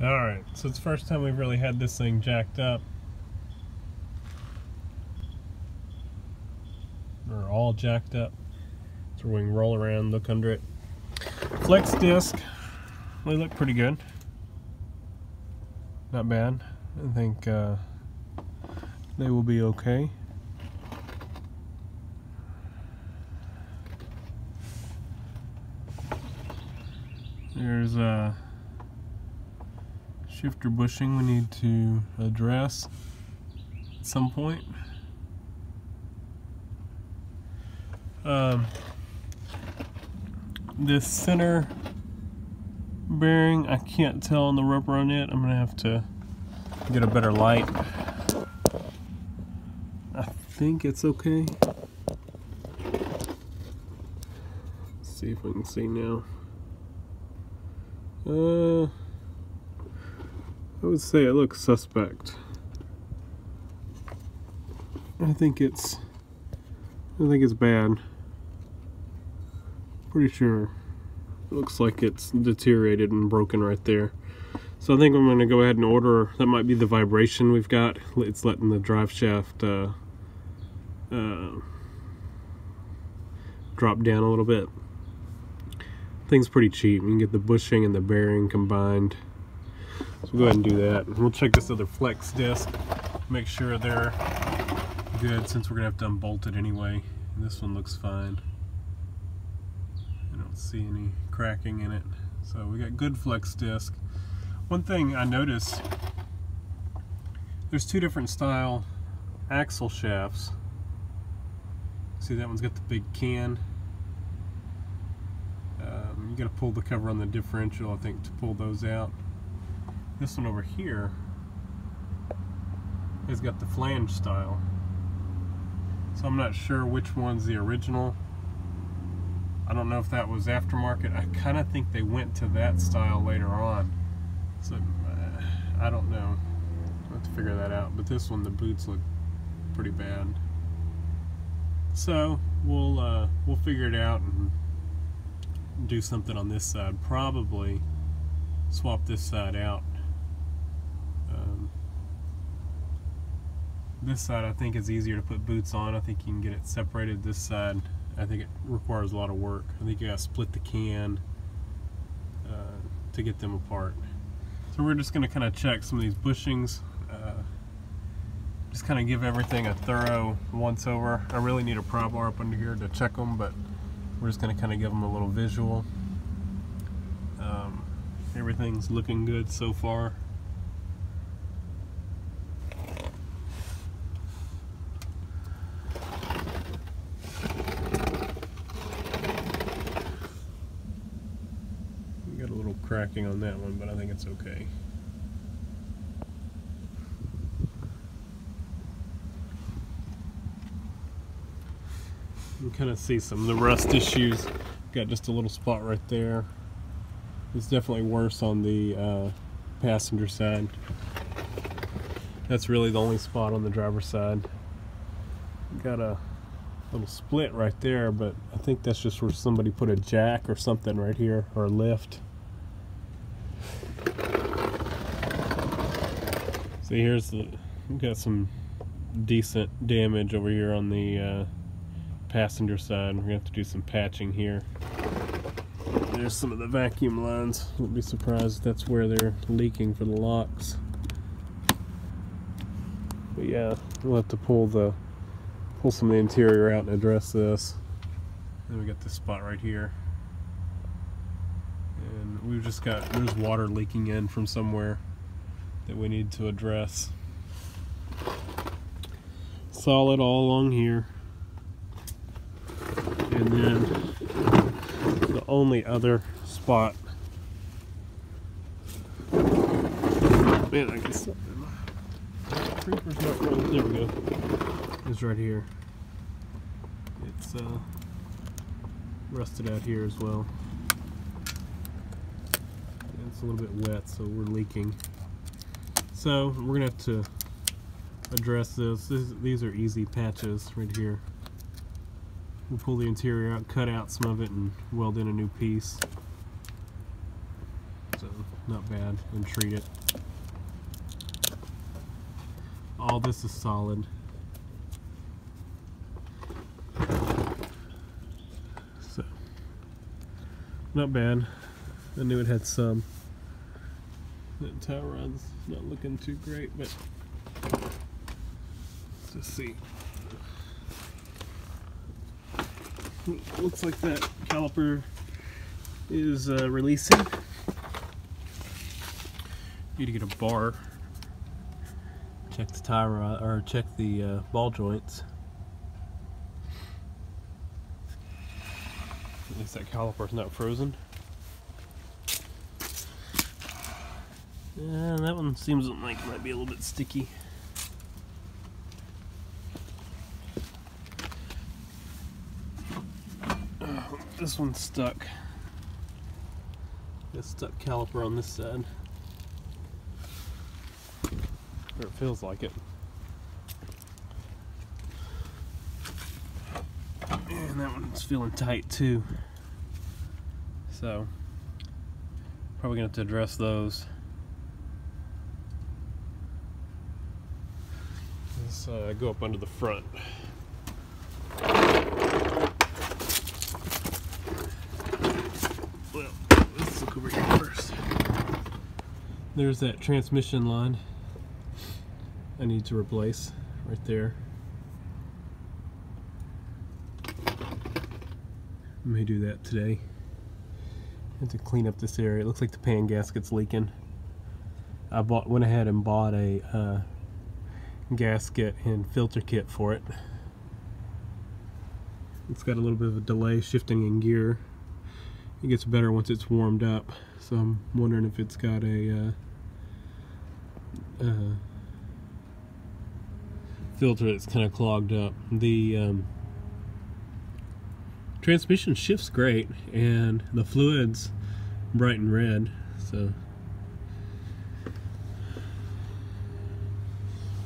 Alright, so it's the first time we've really had this thing jacked up. Or all jacked up. So we can roll around, look under it. Flex disc, they look pretty good. Not bad. I think they will be okay. There's shifter bushing we need to address at some point. This center bearing, I can't tell on the rubber on it. I'm gonna have to get a better light. I think it's okay. Let's see if we can see now. I would say it looks suspect. I think it's bad. Pretty sure. It looks like it's deteriorated and broken right there. So I think I'm going to go ahead and order. That might be the vibration we've got. It's letting the drive shaft drop down a little bit. Thing's pretty cheap. You can get the bushing and the bearing combined. So we'll go ahead and do that. We'll check this other flex disc, make sure they're good, since we're gonna have to unbolt it anyway. And this one looks fine. I don't see any cracking in it. So we got good flex disc. One thing I noticed, there's two different style axle shafts. See, that one's got the big can. You got to pull the cover on the differential, I think, to pull those out. This one over here has got the flange style. So I'm not sure which one's the original. I don't know if that was aftermarket. I kind of think they went to that style later on. So I don't know. I'll have to figure that out. But this one, the boots look pretty bad. So we'll figure it out and do something on this side. Probably swap this side out. This side I think is easier to put boots on. I think you can get it separated. This side I think it requires a lot of work. I think you gotta split the can to get them apart. So we're just gonna kind of check some of these bushings. Just kind of give everything a thorough once over. I really need a pry bar up under here to check them, but we're just gonna kind of give them a little visual. Everything's looking good so far. Got a little cracking on that one, but I think it's okay. You can kind of see some of the rust issues. Got just a little spot right there. It's definitely worse on the passenger side. That's really the only spot on the driver's side. Got a little split right there, but I think that's just where somebody put a jack or something right here, or a lift. See, here's the, we've got some decent damage over here on the passenger side. We're gonna have to do some patching here. There's some of the vacuum lines. Wouldn't be surprised if that's where they're leaking for the locks. But yeah, we'll have to pull some of the interior out and address this. Then we got this spot right here. And we've just got, there's water leaking in from somewhere that we need to address. Solid all along here. And then the only other spot, man, I guess creeper's not rolling. There we go. It's right here. It's rusted out here as well. It's a little bit wet, so we're leaking. So we're gonna have to address this. These are easy patches right here. We'll pull the interior out, cut out some of it, and weld in a new piece. So not bad, and treat it. All this is solid. So, not bad. I knew it had some. That tie rod's not looking too great, but let's just see. Looks like that caliper is releasing. Need to get a bar. Check the tie rod, or check the ball joints. At least that caliper's not frozen. Yeah, that one seems like it might be a little bit sticky. This one's stuck. Got stuck caliper on this side. Or it feels like it. And that one's feeling tight too. So, probably gonna have to address those. Let's go up under the front. Well, let's look over here first. There's that transmission line I need to replace right there. I may do that today. I have to clean up this area. It looks like the pan gasket's leaking. I went ahead and bought a gasket and filter kit for it. It's got a little bit of a delay shifting in gear. It gets better once it's warmed up, so I'm wondering if it's got a filter that's kind of clogged up. The transmission shifts great, and the fluid's bright and red, so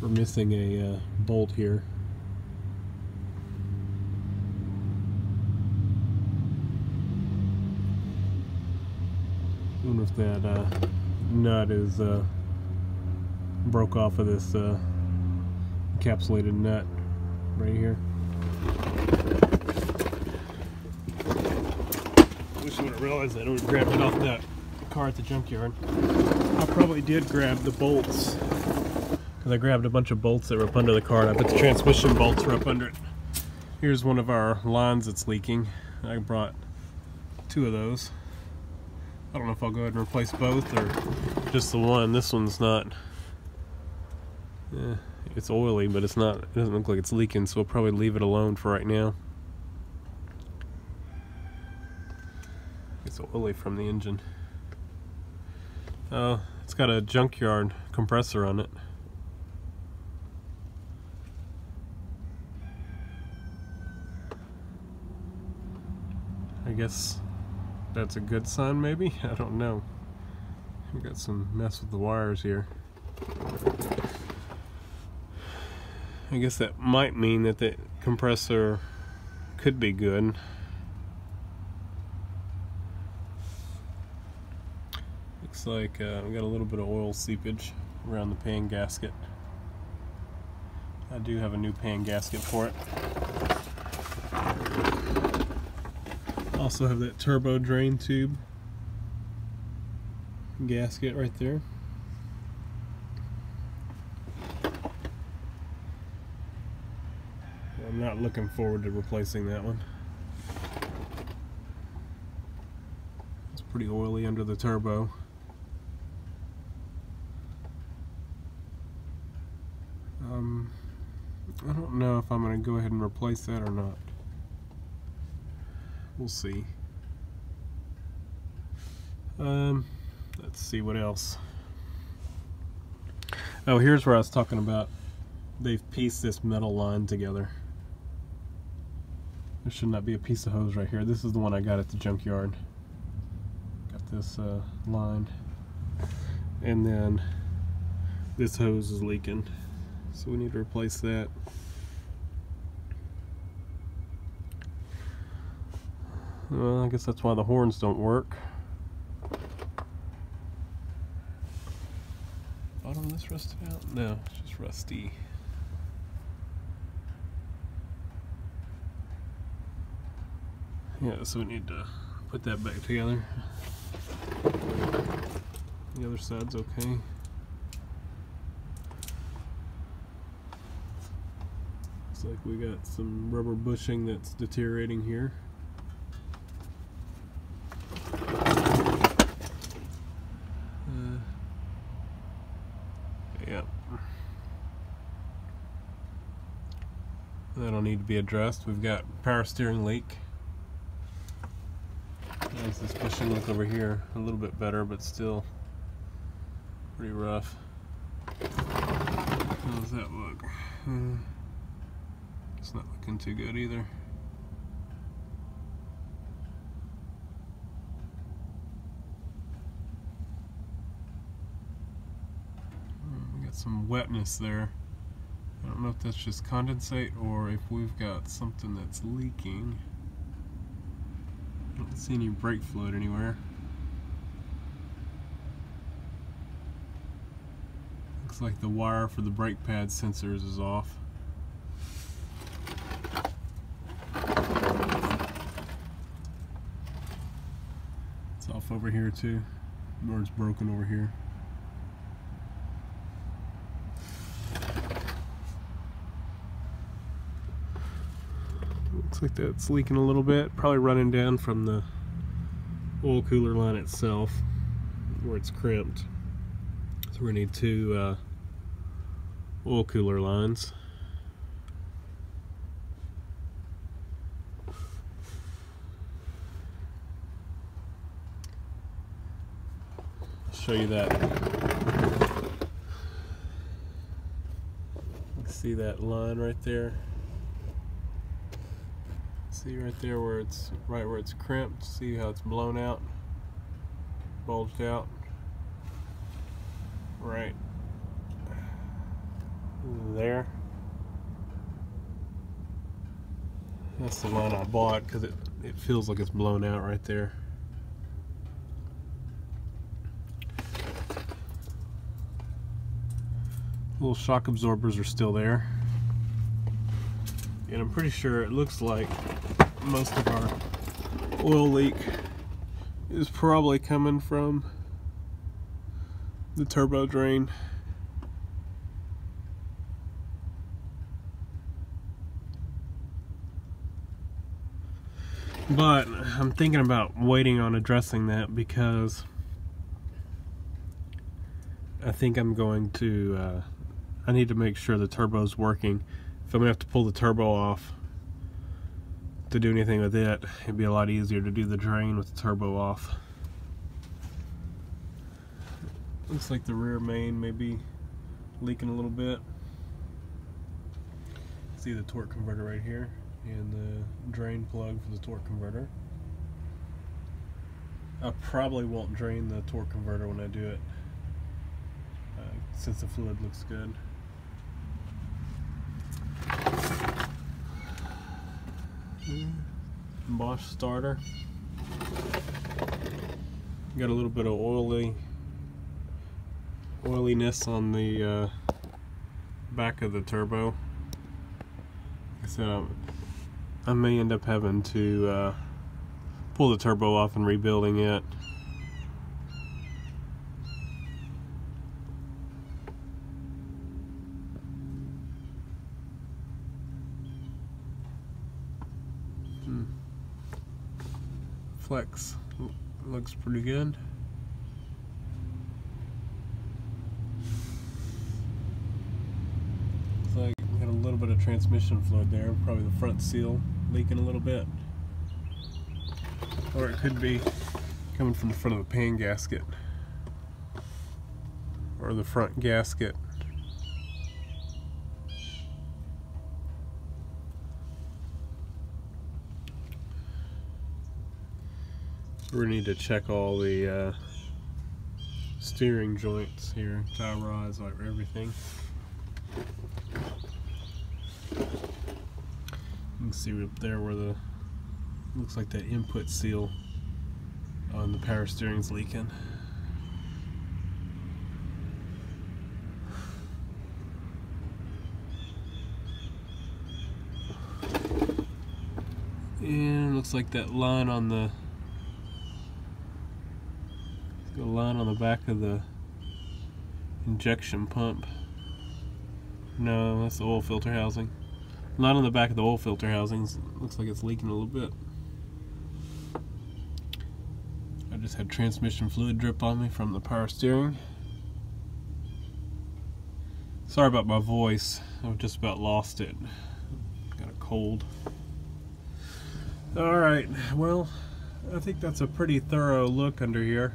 we're missing a bolt here. I wonder if that nut is broke off of this encapsulated nut right here. Wish I would have realized that I would have grabbed it off that car at the junkyard. I probably did grab the bolts, because I grabbed a bunch of bolts that were up under the car, and I bet the transmission bolts were up under it. Here's one of our lines that's leaking. I brought 2 of those. I don't know if I'll go ahead and replace both or just the one. This one's not, it's oily, but it's not, it doesn't look like it's leaking, so we'll probably leave it alone for right now. It's oily from the engine. It's got a junkyard compressor on it. I guess that's a good sign, maybe? I don't know. We got some mess with the wires here. I guess that might mean that the compressor could be good. Looks like we got a little bit of oil seepage around the pan gasket. I do have a new pan gasket for it. Also have that turbo drain tube gasket right there. I'm not looking forward to replacing that one. It's pretty oily under the turbo. I don't know if I'm going to go ahead and replace that or not. We'll see. Let's see what else. Oh, here's where I was talking about. They've pieced this metal line together. There should not be a piece of hose right here. This is the one I got at the junkyard. Got this line. And then this hose is leaking. So we need to replace that. Well, I guess that's why the horns don't work. Bottom of this rusted out? No, it's just rusty. Yeah, so we need to put that back together. The other side's okay. Looks like we got some rubber bushing that's deteriorating here. Yep. That'll need to be addressed. We've got power steering leak. How's this bushing look over here? A little bit better, but still pretty rough. How does that look? It's not looking too good either. We got some wetness there. I don't know if that's just condensate or if we've got something that's leaking. I don't see any brake fluid anywhere. Looks like the wire for the brake pad sensors is off. It's off over here too, or it's broken over here. Looks like that's leaking a little bit, probably running down from the oil cooler line itself where it's crimped. So we're gonna need two oil cooler lines. I'll show you that. You can see that line right there. See right there where it's crimped. See how it's blown out, bulged out. Right there. That's the line I bought because it feels like it's blown out right there. Little shock absorbers are still there. And I'm pretty sure it looks like most of our oil leak is probably coming from the turbo drain. But I'm thinking about waiting on addressing that because I think I'm going to, I need to make sure the turbo's working. If I'm going to have to pull the turbo off to do anything with it, it'd be a lot easier to do the drain with the turbo off. Looks like the rear main may be leaking a little bit. See the torque converter right here and the drain plug for the torque converter. I probably won't drain the torque converter when I do it since the fluid looks good. Bosch starter. Got a little bit of oiliness on the back of the turbo. Like I said, I may end up having to pull the turbo off and rebuilding it. Flex looks pretty good. Looks like we got a little bit of transmission fluid there, probably the front seal leaking a little bit. Or it could be coming from the front of the pan gasket or the front gasket. We need to check all the steering joints here, tie rods, like everything. You can see up there where the looks like that input seal on the power steering's leaking. looks like that line on the back of the injection pump. No, that's the oil filter housing. Line on the back of the oil filter housings looks like it's leaking a little bit. I just had transmission fluid drip on me from the power steering. Sorry about my voice. I've just about lost it. Got a cold. Alright, well, I think that's a pretty thorough look under here.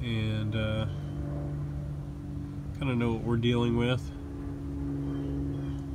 And kind of know what we're dealing with.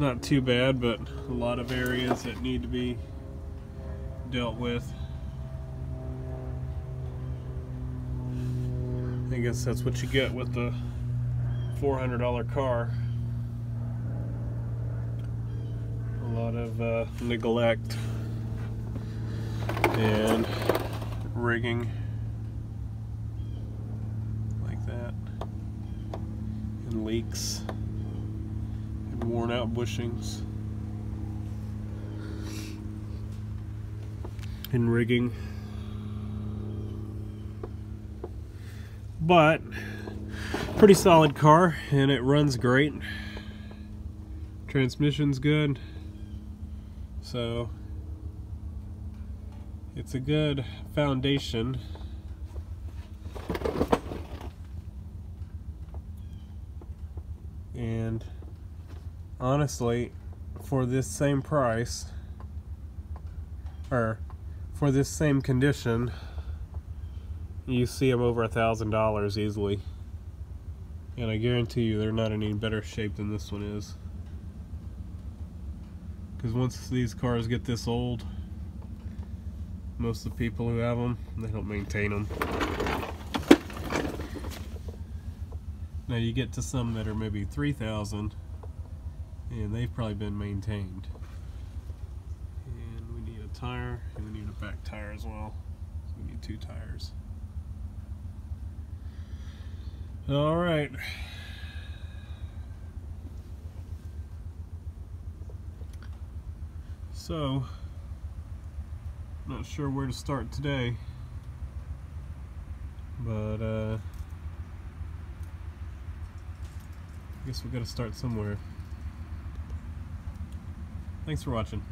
Not too bad, but a lot of areas that need to be dealt with. I guess that's what you get with the $400 car. A lot of neglect and rigging like that, and leaks and worn out bushings and rigging. But pretty solid car, and it runs great. Transmission's good, so it's a good foundation. And honestly, for this same price, or for this same condition, you see them over $1,000 easily, and I guarantee you they're not in any better shape than this one is. Because once these cars get this old, most of the people who have them, they don't maintain them. Now you get to some that are maybe 3,000, and they've probably been maintained. And we need a tire, and we need a back tire as well. So we need 2 tires. Alright. So, not sure where to start today, but I guess we've got to start somewhere. Thanks for watching.